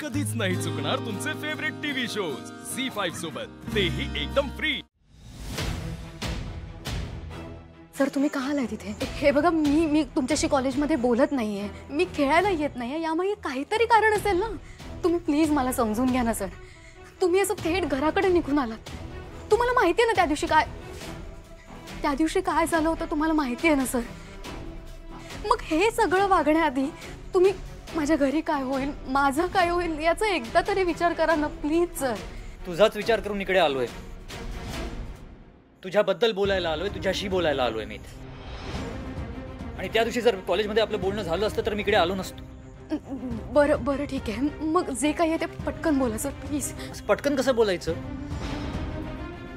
कधीच नाही चुकणार तुमचे फेवरेट टीव्ही शोज झी5 सोबत, तेही एकदम फ्री। सर तुम्ही का आलाय तिथे? हे बघा मी तुमच्याशी कॉलेजमध्ये बोलत नाहीये, मी खेळायला येत नाहीये, यामागे काहीतरी कारण असेल ना। तुम्ही प्लीज मला समजून घ्या ना सर। तुम्ही असं थेट घराकडे निघून आलात। तुम्हाला माहिती आहे ना त्या दिवशी काय झालं होतं, तुम्हाला माहिती आहे ना सर। मग हे सगळं वागण्याआधी तुम्ही माझ्या घरी काय होईल, माझं काय होईल याचा एकदा तरी विचार करा ना प्लीज सर। तुझाच विचार करून इकडे आलोय, तुझ्याबद्दल बोलायला आलोय, तुझ्याशी बोलायला आलोय मी। आणि त्या दिवशी जर कॉलेजमध्ये आपलं बोलणं झालं असतं तर मी इकडे आलो नसतो। बरं ठीक आहे, मग जे काही आहे ते पटकन बोला सर प्लीज। पटकन कसं बोलायचं?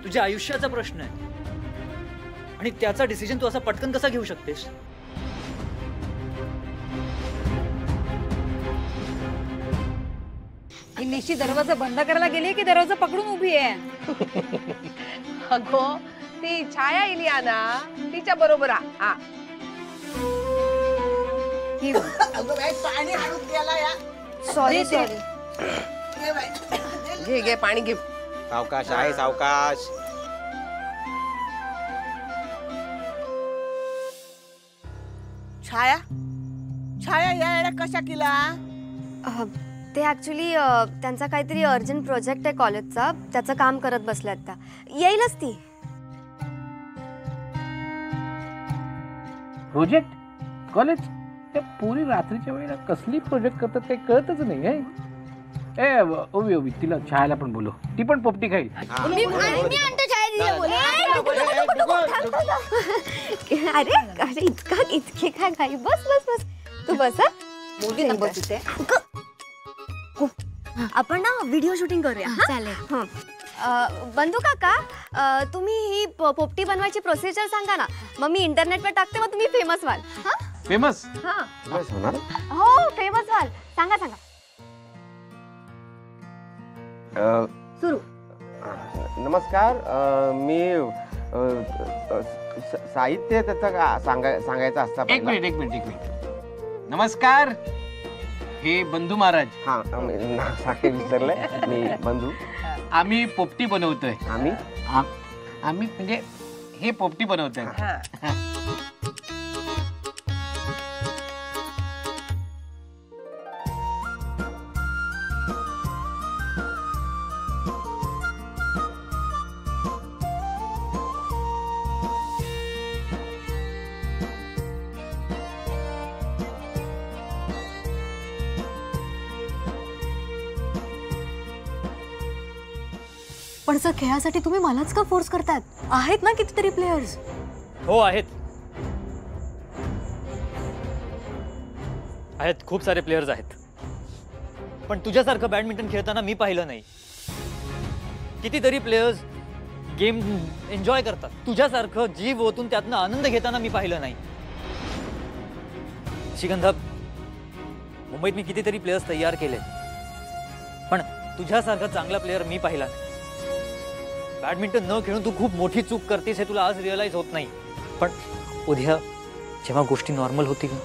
तुझ्या आयुष्याचा प्रश्न आहे आणि त्याचा डिसिजन तू असा पटकन कसा घेऊ शकतेस? निशी दरवाजा बंद करायला गेली की दरवाजा पकडून उभी आहे? अगो ती छाया इलियाना तिच्या बरोबर आ। पाणी हाडून गेला या। सॉरी घे पाणी घे। सावकाश आहे, सावकाश। छाया छाया या कशा केला? ते ऍक्च्युली त्यांचा काहीतरी अर्जंट प्रोजेक्ट आहे कॉलेजचा, त्याचं काम करत बसल्यात त्या। येईलच ती। प्रोजेक्ट? कॉलेज? त्या पूरी रात्रीच्या वेळेला कसली प्रोजेक्ट करतात काही कळतच नाही आहे। ए ओवी ओवी तिला चहाला पण बोलो, ती पण पोपटी खाईल। मी आणतो चाय दिला बोले। अरे इतके काय खाई? बस बस बस तू बस। मुली बस इथे। आपण ना व्हिडिओ शूटिंग करूया। चालेल। बंधू काका तुम्ही ही पोपटी बनवायची प्रोसिजर सांगा ना, मग मी इंटरनेटवर टाकते, मग तुम्ही फेमस व्हाल। फेमस? हो फेमस व्हाल। सांगा सांगा सुरू। नमस्कार, मी साहित्य त्याचं सांगायचं असतं। एक मिनिट। नमस्कार, हे बंधू महाराज। हा साखे विसरलंय मी। बंधू आम्ही पोपटी बनवतोय। आम्ही म्हणजे हे पोपटी बनवतोय। पण सर खेळासाठी तुम्ही मलाच का फोर्स करतात? आहेत ना कितीतरी प्लेयर्स। हो आहेत, खूप सारे प्लेयर्स आहेत, पण तुझ्यासारखं बॅडमिंटन खेळताना मी पाहिलं नाही। कितीतरी प्लेयर्स गेम एन्जॉय करतात, तुझ्यासारखं जीव ओतून त्यातनं आनंद घेताना मी पाहिलं नाही। श्रीगंधा, मुंबईत मी कितीतरी प्लेयर्स तयार केले, पण तुझ्यासारखा चांगला प्लेयर मी पाहिला नाही। बॅडमिंटन न खेळून तू खूप मोठी चूक करतेस हे तुला आज रिअलाइज होत नाही, पण उद्या जेव्हा गोष्टी नॉर्मल होतील ना,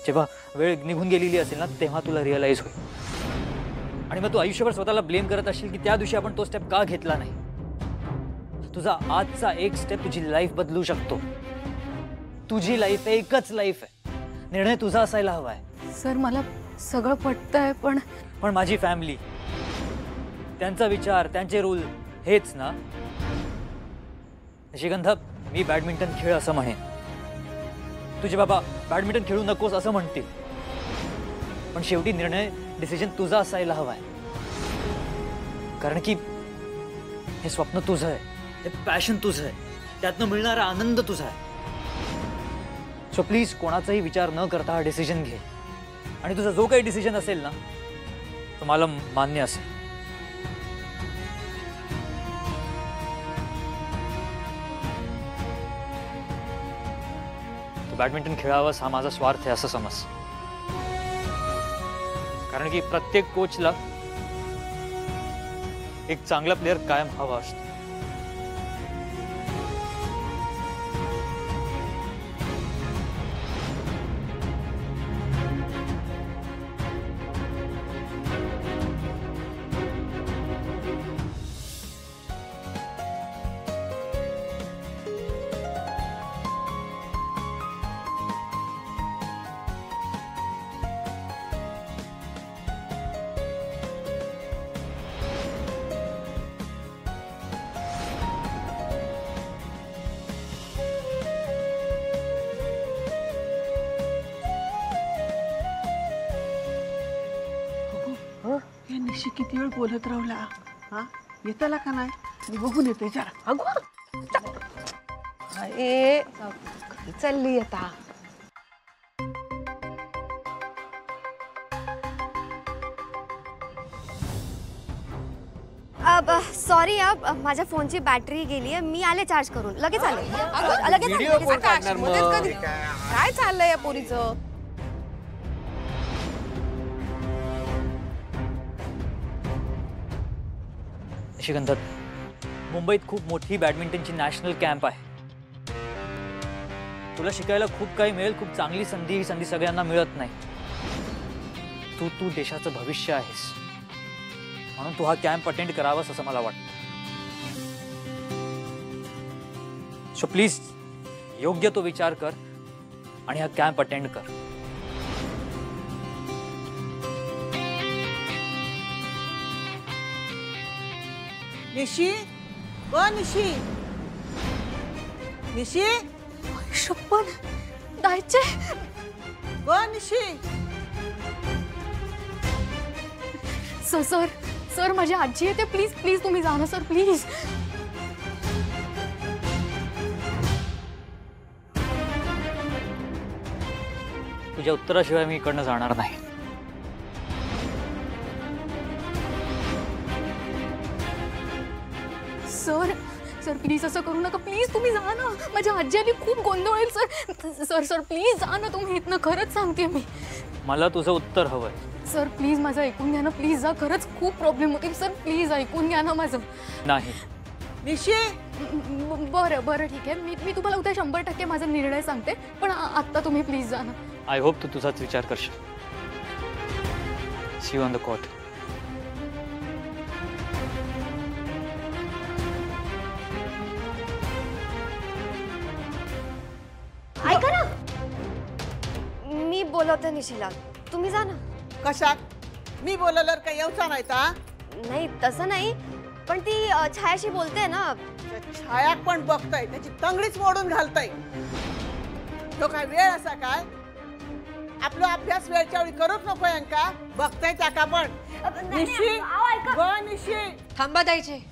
जेव्हा वेळ निघून गेलेली असेल ना, तेव्हा तुला रिअलाइज होईल। आणि मग तू आयुष्यभर स्वतःला ब्लेम करत असशील की त्या दिवशी आपण तो स्टेप का घेतला नाही। तुझा आजचा एक स्टेप तुझी लाईफ बदलू शकतो। तुझी लाईफ एकच लाईफ आहे, निर्णय तुझा असायला हवाय। सर मला सगळं पटतंय, पण माझी फॅमिली, त्यांचा विचार, त्यांचे रूल हेच ना। श्रीगंधा, मी बॅडमिंटन खेळ असं म्हणेन, तुझे बाबा बॅडमिंटन खेळू नकोस असं म्हणतील, पण शेवटी निर्णय, डिसिजन तुझा असायला हवाय। कारण की हे स्वप्न तुझं आहे, हे पॅशन तुझं आहे, त्यातनं मिळणारा आनंद तुझा आहे। सो प्लीज कोणाचाही विचार न करता हा डिसिजन घे, आणि तुझा जो काही डिसिजन असेल ना तो मला मान्य असेल। बॅडमिंटन खेळावंस हा माझा स्वार्थ आहे असं समज, कारण की प्रत्येक कोचला एक चांगला प्लेयर कायम हवा असतो। हे निशी किती वेळ बोलत राहला हा येताला का नाही मी बघून येते जरा अगो ए घरी चालली आता सॉरी माझ्या फोनची बॅटरी गेली आहे, मी आले चार्ज करून. लगेच आले. लगेच आले, लगेच आले. आकाश, मध्येच कधी काय चाललंय या पोरीचं निशिगंधा, मुंबईत खूप मोठी बॅडमिंटनची नॅशनल कॅम्प आहे. तुला शिकायला खूप काही मिळेल. खूप चांगली संधी. ही संधी सगळ्यांना मिळत नाही. तू देशाचं भविष्य आहेस, म्हणून तू हा कॅम्प अटेंड करावास असं मला वाटतं. सो प्लीज योग्य तो विचार कर आणि हा कॅम्प अटेंड कर. निशी निशी निशी शपथ जायचे. निशी सर सर माझी आजी येते. प्लीज प्लीज तुम्ही जा ना सर, प्लीज. तुझ्या उत्तराशिवाय मी इकडनं जाणार नाही. सर सर प्लीज असं करू नका. प्लीज तुम्ही जा ना. माझ्या आजी आली खूप गोंधळ होईल सर. सर सर प्लीज जा ना तुम्ही इथनं. खरंच सांगते मी. मला तुझं उत्तर हवंय. सर प्लीज माझं ऐकून घ्या ना. प्लीज जा. खरंच खूप प्रॉब्लेम होतील सर. प्लीज ऐकून घ्या ना माझं. नाही. निशी बरं बरं ठीक आहे. मी तुम्हाला उद्या 100% माझा निर्णय सांगते. पण आत्ता तुम्ही प्लीज जा ना. आय होप तू तुझाच विचार करशील. See you on the court. ऐका ना, मी बोलवते निशीला. तुम्ही जा ना. कशात मी बोलवल्यावर काही येऊचा नाही ता नाही तसं नाही, पण ती छायाशी बोलते ना. छायाक पण बघताय त्याची तंगडीच मोडून घालताय. तो काय वेळ असा काय आपला अभ्यास वेळच्या वेळी करूच नको यांका. बघताय त्याका पण निशी निशी थांबा द्यायचे.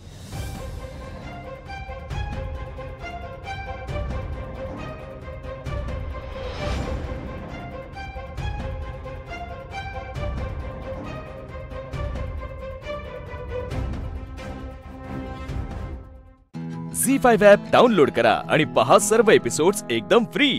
झी5 ॲप डाउनलोड करा आणि पहा सर्व एपिसोड्स एकदम फ्री.